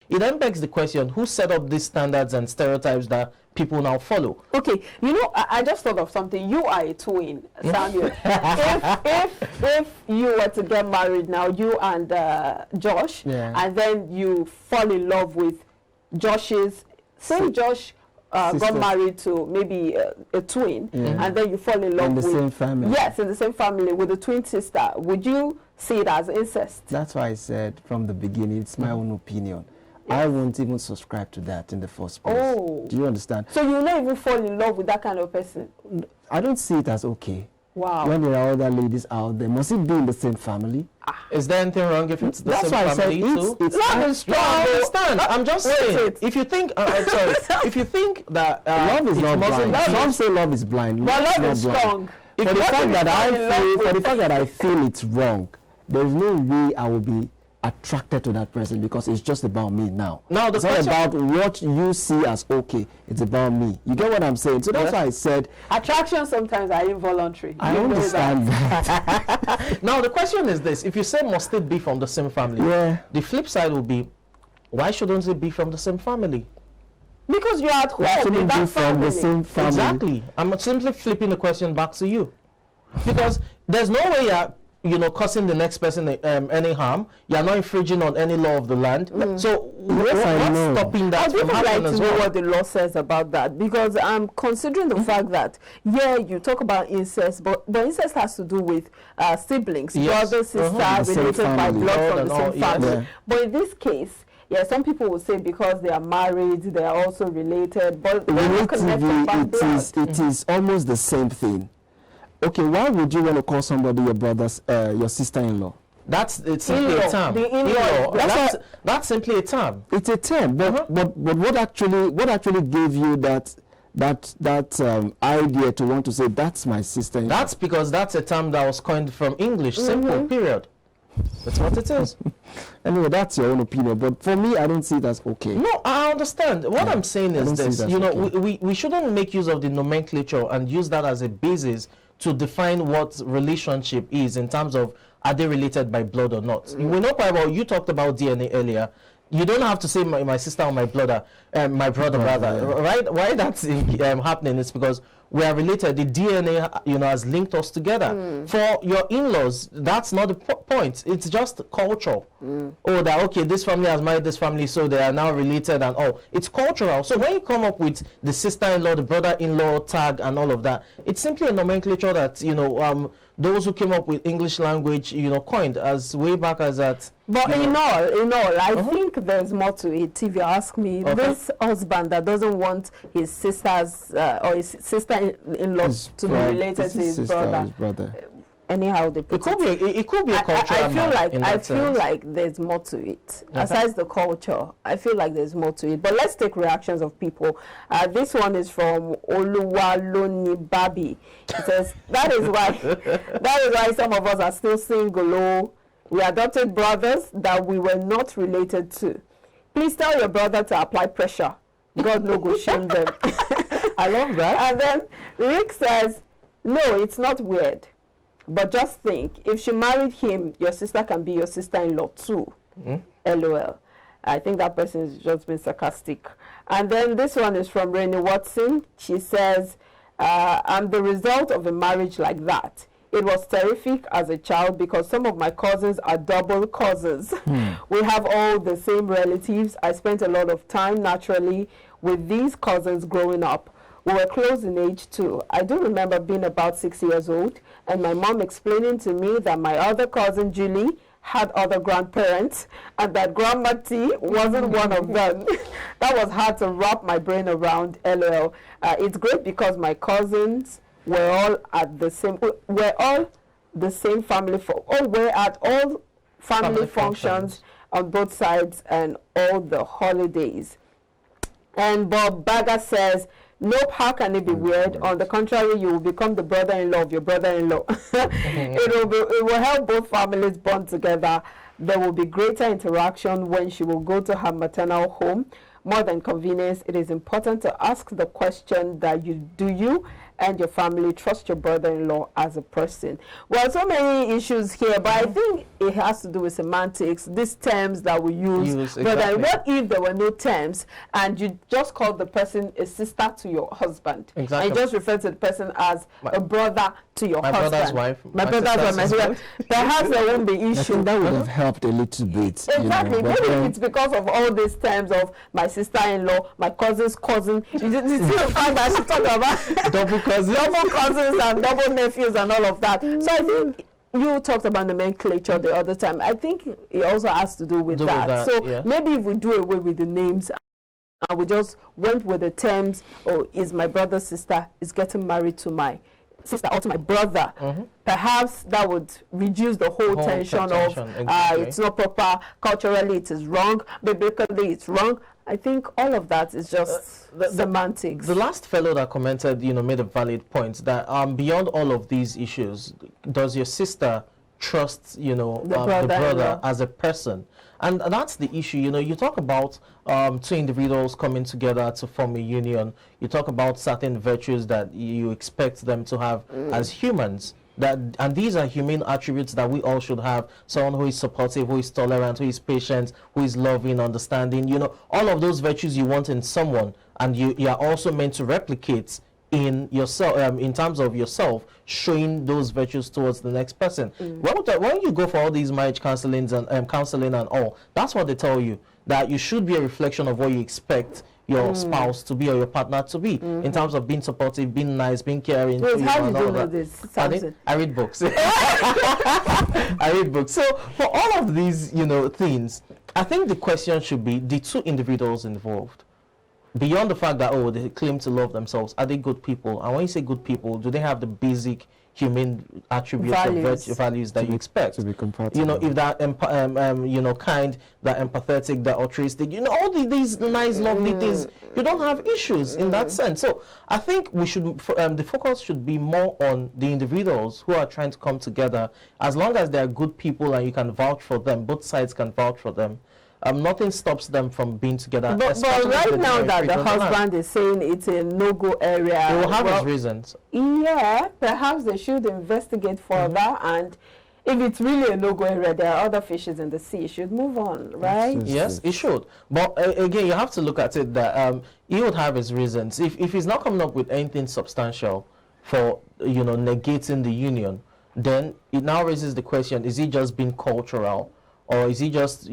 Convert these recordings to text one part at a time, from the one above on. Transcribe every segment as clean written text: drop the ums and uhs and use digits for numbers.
it then begs the question, who set up these standards and stereotypes that people now follow? Okay, you know, I just thought of something. You are a twin, Samuel. if you were to get married now, you and Josh, and then you fall in love with Josh's, say Josh got married to maybe a twin, and then you fall in love in the same family. Yes, in the same family with a twin sister. Would you see it as incest? That's why I said from the beginning, it's my own opinion. I won't even subscribe to that in the first place. Oh. Do you understand? So you will not even fall in love with that kind of person? I don't see it as okay. Wow. When there are other ladies out there, must it be in the same family? Is there anything wrong if it's the That's same why family I said too? it's love is strong. I understand. I'm just saying. Wait. If you think, sorry, if you think that love is not blind. Some say love is blind. But love not is blind. strong. For the fact that I feel it's wrong, there is no way I will be attracted to that person, because it's just about me now. Now it's not about what you see as okay. It's about me. You get what I'm saying? So that's why I said attractions sometimes are involuntary. I understand that. Now the question is this: if you say must it be from the same family, the flip side will be, why shouldn't it be from the same family? Because you're at home in that from the same family. Exactly. I'm simply flipping the question back to you, because there's no way you're causing the next person any harm. You're not infringing on any law of the land. So what's stopping that from happening as well? I would like to know what the law says about that, because I'm considering the fact that you talk about incest, but incest has to do with siblings, brother, sister, related by blood from the same family. But in this case, some people will say because they are married, they are also related, but it is almost the same thing. Okay, why would you want to call somebody your brother's, your sister-in-law? It's simply a term. The in-law. That's simply a term. It's a term, but what actually gave you that idea to want to say that's my sister-in-law? That's because that's a term that was coined from English. Simple. Period. That's what it is. Anyway, that's your own opinion, but for me, I don't see it as okay. No, I understand. What I'm saying is this: we shouldn't make use of the nomenclature and use that as a basis to define what relationship is in terms of are they related by blood or not. We know quite well. You talked about DNA earlier. You don't have to say my sister or my brother, right? Why that's happening is because we are related. The DNA, has linked us together. For your in-laws, that's not the point. It's just culture. Oh, that okay, this family has married this family, so they are now related and all. It's cultural. So when you come up with the sister-in-law, the brother-in-law tag and all of that, it's simply a nomenclature that those who came up with English language, coined as way back as that. But in all, I think there's more to it. If you ask me, this husband that doesn't want his sisters or his sister-in-law to be related to his brother. Anyhow, it could be a culture. I feel like there's more to it. Aside the culture, I feel like there's more to it. But let's take reactions of people. This one is from Oluwaloni Babi. It says that is why some of us are still single. We adopted brothers that we were not related to. Please tell your brother to apply pressure. God no go shame them. I love that. And then Rick says, no, it's not weird. But just think, if she married him, your sister can be your sister-in-law too. LOL. I think that person is just being sarcastic. And then this one is from Rainy Watson. She says, I'm the result of a marriage like that. It was terrific as a child because some of my cousins are double cousins. We have all the same relatives. I spent a lot of time naturally with these cousins growing up. We were close in age too. I do remember being about 6 years old and my mom explaining to me that my other cousin Julie had other grandparents and that Grandma T wasn't one of them. That was hard to wrap my brain around, LOL. It's great because my cousins were all at the same family we're at all family functions on both sides and all the holidays. And Bob Bagger says, nope, how can it be weird? On the contrary, you will become the brother-in-law of your brother-in-law. It will help both families bond together. There will be greater interaction when she will go to her maternal home. more than convenience, it is important to ask the question that do you and your family trust your brother-in-law as a person? Well, so many issues here, but I think it has to do with semantics, these terms that we use. Exactly. But then what if there were no terms and you just called the person a sister to your husband? Exactly. And you just refer to the person as a brother to your husband. Brother's wife. My brother's wife, my sister. Perhaps there won't be issue. I think that would have helped a little bit. Exactly. You know, Maybe it's because of all these terms of my sister-in-law, my cousin's cousin. You see the fact that she talked about double cousins and double nephews and all of that. So I think you talked about nomenclature the other time. I think it also has to do with that. So yeah. maybe if we do away with the names and we just went with the terms, oh, is my brother's sister is getting married to my sister or to my brother, perhaps that would reduce the whole tension of exactly. It's not proper, culturally it is wrong, biblically it's wrong. I think all of that is just semantics. The last fellow that commented, made a valid point that beyond all of these issues, does your sister trust, the brother as a person? And that's the issue. You talk about two individuals coming together to form a union. You talk about certain virtues that you expect them to have as humans. And these are human attributes that we all should have. Someone who is supportive, who is tolerant, who is patient, who is loving, understanding. All of those virtues you want in someone, and you are also meant to replicate in yourself, in terms of yourself, showing those virtues towards the next person. When you go for all these marriage counseling and all, that's what they tell you, that you should be a reflection of what you expect your spouse to be or your partner to be, in terms of being supportive, being nice, being caring. Wait, how did you know this? I read books. I read books. So for all of these, things, I think the question should be the two individuals involved. Beyond the fact that, they claim to love themselves, are they good people? And when you say good people, do they have the basic human attributes or values that you expect? To be compatible. If that, kind, that empathetic, that altruistic, all these nice, lovely things, you don't have issues in that sense. So I think we should, the focus should be more on the individuals who are trying to come together. As long as they are good people and you can vouch for them, both sides can vouch for them. Nothing stops them from being together. But right now that the husband is saying it's a no-go area, they will have his reasons. Yeah, perhaps they should investigate further, and if it's really a no-go area, there are other fishes in the sea. It should move on, right? Yes, it should. But again, you have to look at it that he would have his reasons. If he's not coming up with anything substantial for negating the union, then it now raises the question: is he just being cultural? Or is he just,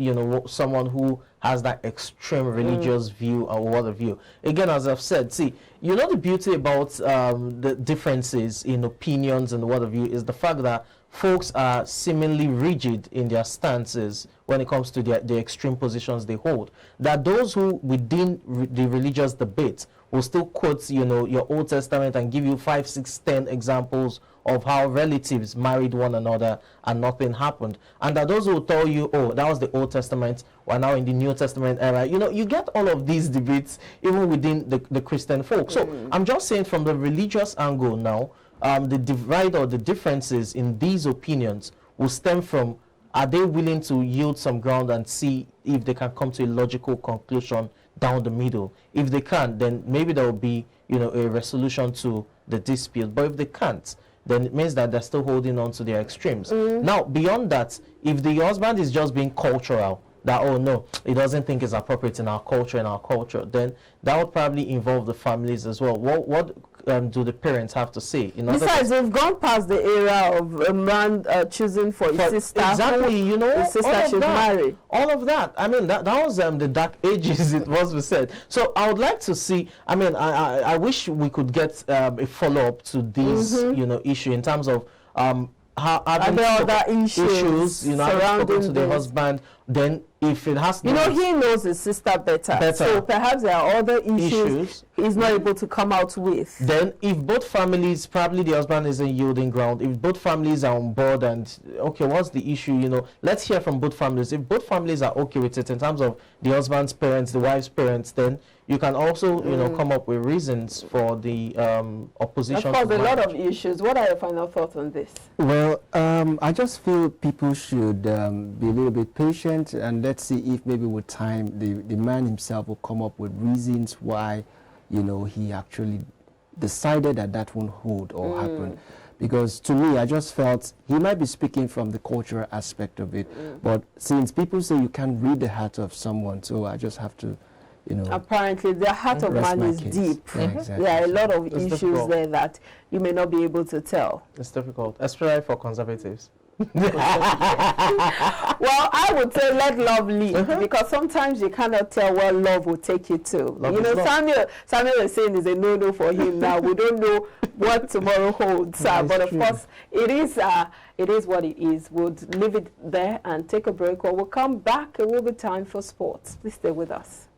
someone who has that extreme religious view or what have you? Again, as I've said, see, the beauty about the differences in opinions and what have you is the fact that folks are seemingly rigid in their stances when it comes to the extreme positions they hold. That those who within the religious debate will still quote, your Old Testament and give you 5, 6, 10 examples of how relatives married one another and nothing happened. And that those who will tell you, that was the Old Testament, we're now in the New Testament era. You get all of these debates even within the Christian folk. So I'm just saying from the religious angle now, the divide or the differences in these opinions will stem from, are they willing to yield some ground and see if they can come to a logical conclusion down the middle? If they can't, then maybe there will be, a resolution to the dispute. But if they can't, then it means that they're still holding on to their extremes. Now, beyond that, if the husband is just being cultural, that, no, he doesn't think it's appropriate in our culture, then that would probably involve the families as well. What do the parents have to say? Besides, we've gone past the era of a man choosing for his sister. Exactly, his sister should marry. All of that. I mean, that was the dark ages, it was said. So I would like to see, I wish we could get a follow-up to this, issue in terms of how other issues, surrounding to the husband, then if it has to he knows his sister better, so perhaps there are other issues he's not able to come out with. Then if both families, probably the husband isn't yielding ground, if both families are on board and okay, what's the issue, let's hear from both families. If both families are okay with it in terms of the husband's parents, the wife's parents, then you can also come up with reasons for the opposition. Of course, a lot of issues. What are your final thoughts on this? Well, I just feel people should be a little bit patient, and let's see if maybe with time the man himself will come up with reasons why, you know, he actually decided that that won't hold or happen. Because to me, I just felt he might be speaking from the cultural aspect of it, but since people say you can't read the heart of someone, so I just have to, you know. Apparently, the heart of man is deep. Yeah, exactly. There are a lot of It's issues difficult. there that you may not be able to tell. It's difficult, especially for conservatives. Well, I would say let love lead, because sometimes you cannot tell where love will take you to. Love you know, is love. Samuel is saying is a no-no for him now. We don't know what tomorrow holds, but of course, it is what it is. We'll leave it there and take a break, or we'll come back. It will be time for sports. Please stay with us.